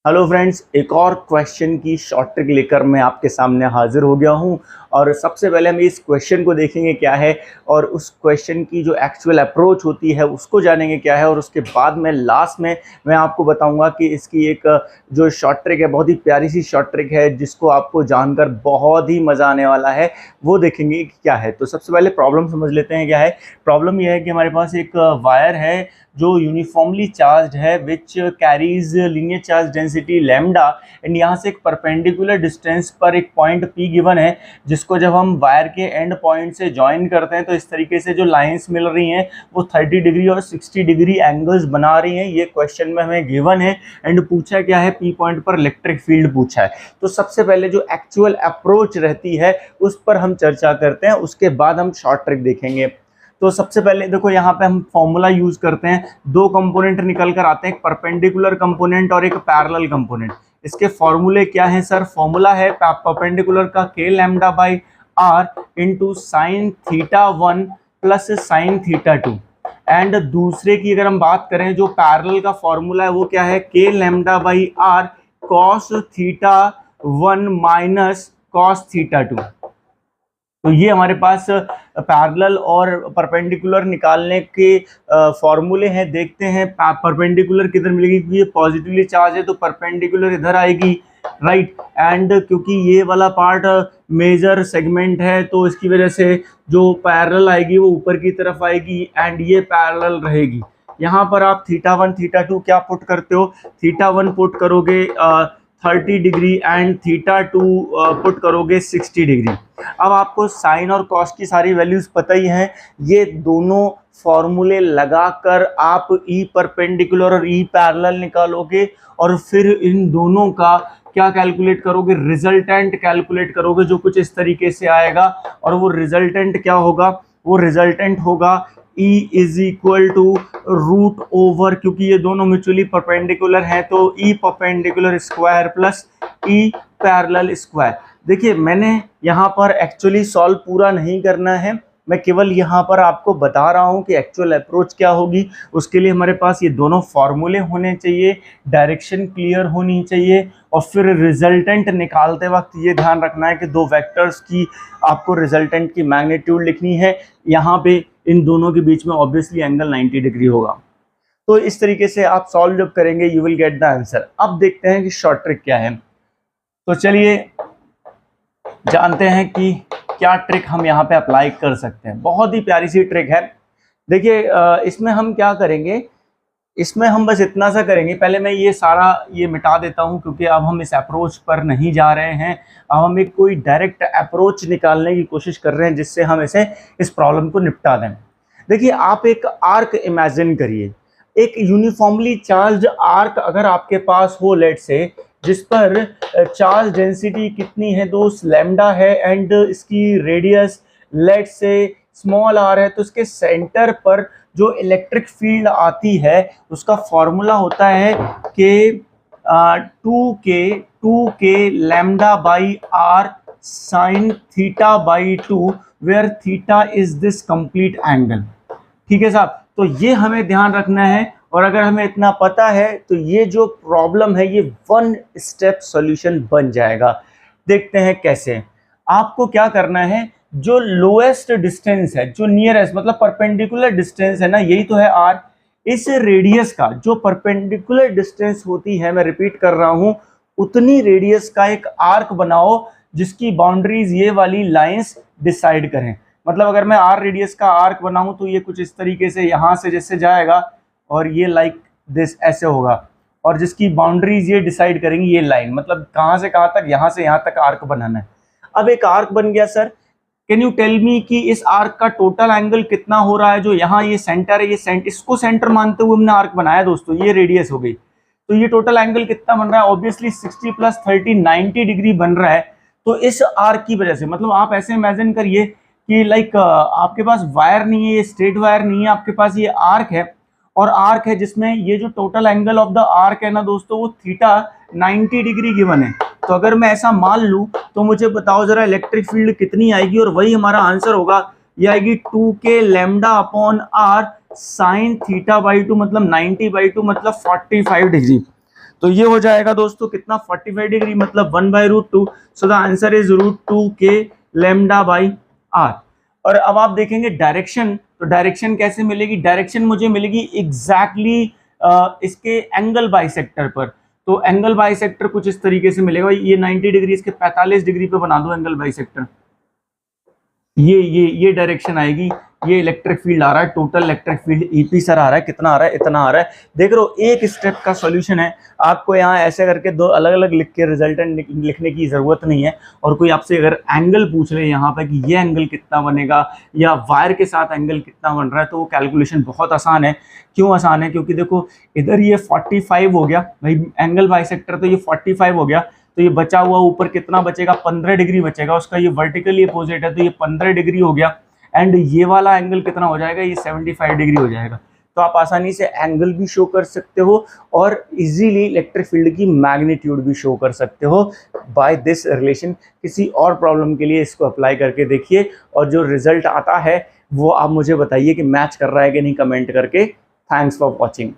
Hello friends, एक और question की शॉर्ट ट्रिक लेकर मैं आपके सामने हाजिर हो गया हूं। और सबसे पहले हम इस क्वेश्चन को देखेंगे क्या है और उस क्वेश्चन की जो एक्चुअल अप्रोच होती है उसको जानेंगे क्या है। और उसके बाद में लास्ट में मैं आपको बताऊंगा कि इसकी एक जो शॉर्ट ट्रिक है, बहुत ही प्यारी सी शॉर्ट ट्रिक है जिसको आपको जानकर बहुत ही मज़ा आने वाला है, वो देखेंगे कि क्या है। तो सबसे पहले प्रॉब्लम समझ लेते हैं क्या है। प्रॉब्लम यह है कि हमारे पास एक वायर है जो यूनिफॉर्मली चार्ज है, which carries linear charge density lambda, and यहाँ से एक परपेंडिकुलर डिस्टेंस पर एक पॉइंट पी गिवन है, जिसको जब हम वायर के एंड पॉइंट से ज्वाइन करते हैं तो इस तरीके से जो लाइंस मिल रही हैं वो 30 डिग्री और 60 डिग्री एंगल्स बना रही हैं। ये क्वेश्चन में हमें गिवन है एंड पूछा क्या है, पी पॉइंट पर इलेक्ट्रिक फील्ड पूछा है। तो सबसे पहले जो एक्चुअल अप्रोच रहती है उस पर हम चर्चा करते हैं, उसके बाद हम शॉर्ट ट्रिक देखेंगे। तो सबसे पहले देखो, यहाँ पे हम फॉर्मूला यूज करते हैं। दो कंपोनेंट निकल कर आते हैं, एक परपेंडिकुलर कंपोनेंट और एक पैरेलल कंपोनेंट। इसके फॉर्मूले क्या हैं सर? फॉर्मूला है परपेंडिकुलर का k lambda by r into sine theta 1 plus sine theta 2। And दूसरे की अगर हम बात करें, जो पैरेलल का फॉर्मूला है वो क्या है, k lambda by r cos theta 1 minus cos theta 2। तो ये हमारे पास पैरेलल और परपेंडिकुलर निकालने के फॉर्मूले हैं। देखते हैं परपेंडिकुलर किधर मिलेगी, क्योंकि ये पॉजिटिवली चार्ज है तो परपेंडिकुलर इधर आएगी, राइट। एंड क्योंकि ये वाला पार्ट मेजर सेगमेंट है तो इसकी वजह से जो पैरेलल आएगी वो ऊपर की तरफ आएगी एंड ये पैरेलल रहेगी। यहाँ पर आप थीटा 1 थीटा 2 क्या पुट करते हो? थीटा 1 पुट करोगे 30 डिग्री एंड थीटा 2 पुट करोगे 60 डिग्री। अब आपको साइन और कॉस की सारी वैल्यूज पता ही हैं। ये दोनों फॉर्मूले लगाकर आप ई परपेंडिकुलर और ई पैरेलल निकालोगे और फिर इन दोनों का क्या कैलकुलेट करोगे, रिजल्टेंट कैलकुलेट करोगे, जो कुछ इस तरीके से आएगा। और वो रिजल्टेंट क्या होगा? वो रिजल्टेंट होगा E is equal to root over, क्योंकि ये दोनों म्यूचुअली परपेंडिकुलर हैं तो E perpendicular square plus E parallel square. देखिए, मैंने यहाँ पर एक्चुअली सॉल्व पूरा नहीं करना है, मैं केवल यहाँ पर आपको बता रहा हूँ कि एक्चुअल अप्रोच क्या होगी। उसके लिए हमारे पास ये दोनों फॉर्मूले होने चाहिए, डायरेक्शन क्लियर होनी चाहिए, और फिर रिजल्टेंट निकालते वक्त ये ध्यान रखना है कि दो वेक्टर्स की आपको रिजल्टेंट की मैग्नीट्यूड लिखनी है। यहाँ पे इन दोनों के बीच में ऑब्वियसली एंगल 90 डिग्री होगा। तो इस तरीके से आप सॉल्व जब करेंगे you will get the answer. अब देखते हैं कि शॉर्ट ट्रिक क्या है। तो चलिए जानते हैं कि क्या ट्रिक हम यहाँ पे अप्लाई कर सकते हैं। बहुत ही प्यारी सी ट्रिक है। देखिए, इसमें हम क्या करेंगे, इसमें हम बस इतना सा करेंगे। पहले मैं ये सारा ये मिटा देता हूँ, क्योंकि अब हम इस अप्रोच पर नहीं जा रहे हैं। अब हम एक कोई डायरेक्ट अप्रोच निकालने की कोशिश कर रहे हैं जिससे हम इस प्रॉब्लम को निपटा दें। देखिए, आप एक आर्क इमेजिन करिए, एक यूनिफॉर्मली चार्ज आर्क अगर आपके पास हो, लेट से, जिस पर चार्ज डेंसिटी कितनी है, दोस्त, लैम्डा है, एंड इसकी रेडियस लेट से स्मॉल आर है, तो इसके सेंटर पर जो इलेक्ट्रिक फील्ड आती है उसका फॉर्मूला होता है कि 2k lambda by r sine theta by 2, where theta is this complete angle. ठीक है साहब, तो ये हमें ध्यान रखना है। और अगर हमें इतना पता है तो ये जो प्रॉब्लम है ये वन स्टेप सॉल्यूशन बन जाएगा। देखते हैं कैसे। आपको क्या करना है, जो लोएस्ट डिस्टेंस है, जो नियरेस्ट मतलब परपेंडिकुलर डिस्टेंस है ना, यही तो है आर। इस रेडियस का जो परपेंडिकुलर डिस्टेंस होती है, मैं रिपीट कर रहा हूं, उतनी रेडियस का एक आर्क बनाओ जिसकी बाउंड्रीज ये वाली लाइंस डिसाइड करें। मतलब अगर मैं आर रेडियस का आर्क बनाऊं तो ये कुछ इस तरीके से यहां से जैसे जाएगा और ये लाइक दिस ऐसे होगा, और जिसकी बाउंड्रीज ये डिसाइड करेंगी ये लाइन, मतलब कहां से कहां तक, यहां से यहां तक आर्क बनाना है। अब एक आर्क बन गया sir, can you tell me कि इस आर्क का टोटल एंगल कितना हो रहा है? जो यहाँ ये सेंटर है, ये इसको सेंटर मानते हुए हमने आर्क बनाया दोस्तों, ये रेडियस हो गई, तो ये टोटल एंगल कितना बन रहा है? ऑब्वियसली 60 प्लस 30 90 डिग्री बन रहा है। तो इस आर्क की वजह से, मतलब आप ऐसे इमेजिन करिए कि लाइक आपके पास वायर नहीं है, ये स्ट्रेट वायर नहीं है, आपके पास ये आर्क है, और आर्क है जिसमें ये जो total angle of the arc है ना दोस्तों, वो थीटा 90 डिग्री गिवन है। तो अगर मैं ऐसा मान लूं तो मुझे बताओ जरा इलेक्ट्रिक फील्ड कितनी आएगी, और वही हमारा आंसर होगा। ये आएगी 2k lambda upon r sine theta by 2, मतलब 90 बाई 2 मतलब 45 डिग्री। तो ये हो जाएगा दोस्तों कितना 45 डिग्री, मतलब 1/√2। सो द आंसर इज √2 के लैम्डा बाई आर। और अब आप देखेंगे डायरेक्शन, तो डायरेक्शन कैसे मिलेगी? डायरेक्शन मुझे मिलेगी एग्जैक्टली इसके एंगल बाइसेक्टर पर। तो एंगल बाइसेक्टर कुछ इस तरीके से मिलेगा, ये 90 डिग्री, इसके 45 डिग्री पे बना दो एंगल बाइसेक्टर। ये डायरेक्शन आएगी, ये इलेक्ट्रिक फील्ड आ रहा है, total electric field EP sir आ रहा है, कितना आ रहा है? इतना आ रहा है। देख रहे हो, एक स्टेप का सॉल्यूशन है। आपको यहाँ ऐसे करके दो अलग अलग लिख के रिजल्टेंट लिखने की जरूरत नहीं है। और कोई आपसे अगर एंगल पूछ ले यहाँ पे कि ये एंगल कितना बनेगा या वायर के साथ एंगल कितना बन रहा है, तो वो कैलकुलेशन बहुत आसान है। क्यों आसान है? क्योंकि देखो इधर ये 45 हो गया भाई, एंगल बाइसेक्टर, तो ये 45 हो गया, तो ये बचा हुआ ऊपर कितना बचेगा? 15 डिग्री बचेगा। उसका ये वर्टिकली अपोजिट है, तो ये 15 डिग्री हो गया। एंड ये वाला एंगल कितना हो जाएगा? ये 75 डिग्री हो जाएगा। तो आप आसानी से एंगल भी शो कर सकते हो और इजीली इलेक्ट्रिक फील्ड की मैग्नीट्यूड भी शो कर सकते हो बाय दिस रिलेशन। किसी और प्रॉब्लम के लिए इसको अप्लाई करके देखिए, और जो रिजल्ट आता है वो आप मुझे बताइए कि मैच कर रहा है कि नहीं, कमेंट करके। Thanks for watching.